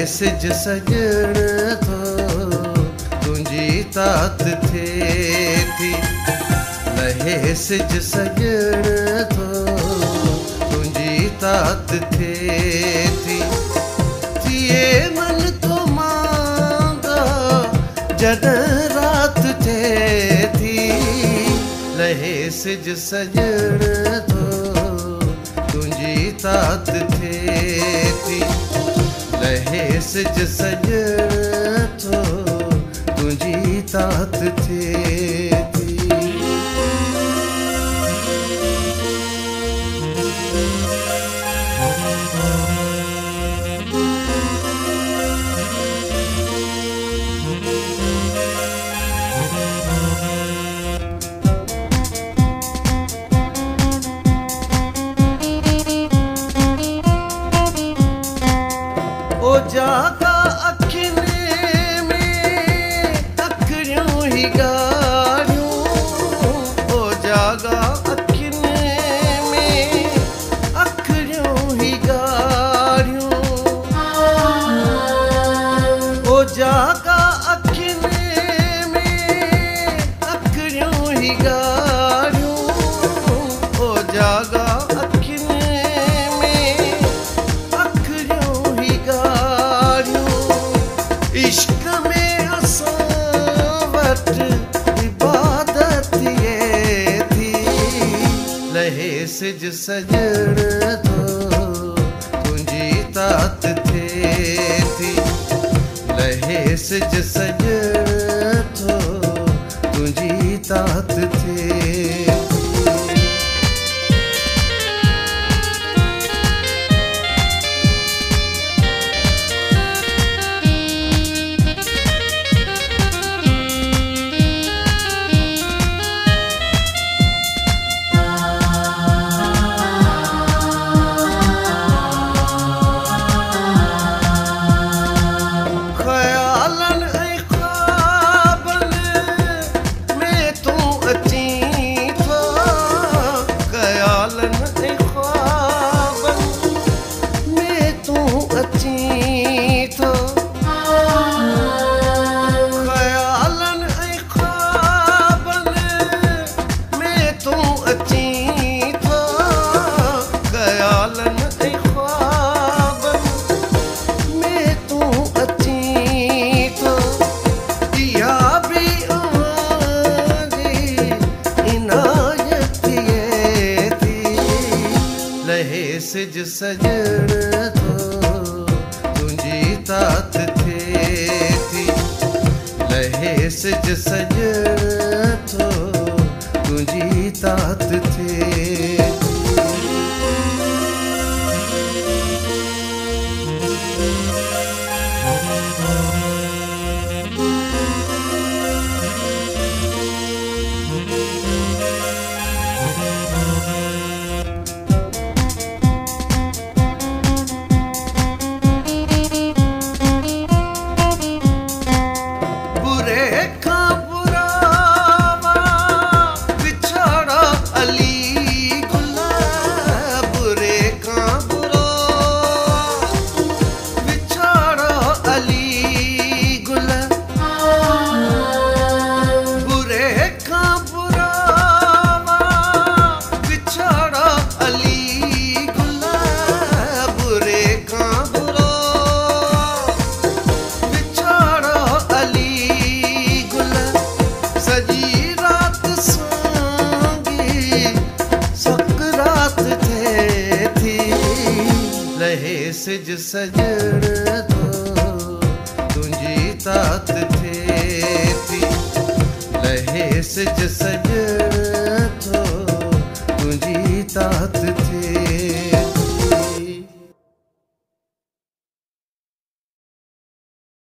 सिज सजण थो तुंहिंजी तात थिए थी। लहे सिज सजण थो तुंहिंजी तात थिए थी। थिए मन तो मांगा जॾहिं रात थिए थी। लहे सिज सजण थो तुंहिंजी तात थिए थी। लहे सिज सजण थो तुंहिंजी तात थिए थी। ओ जागा अखियुनि में अखियूं ही ॻाढ़ियूं। ओ जागा अखियुनि में अखियूं ही ॻाढ़ियूं। ओ जागा अखियुनि में अखियूं ही ॻाढ़ियूं। ओ जागा इश्क में असां वटि इबादत थिए थी। लहे सिज सजण थो तुंहिंजी तात थिए थी। लहे सिज सजण थो तुंहिंजी तात थिए थी। लहे सिज सजण थो तुंहिंजी तात थिए थी। लहे सिज सजण थो तुंहिंजी तात थिए थी। लहे सिज सजण थो तुंहिंजी तात थिए थी। लहे सिज सजण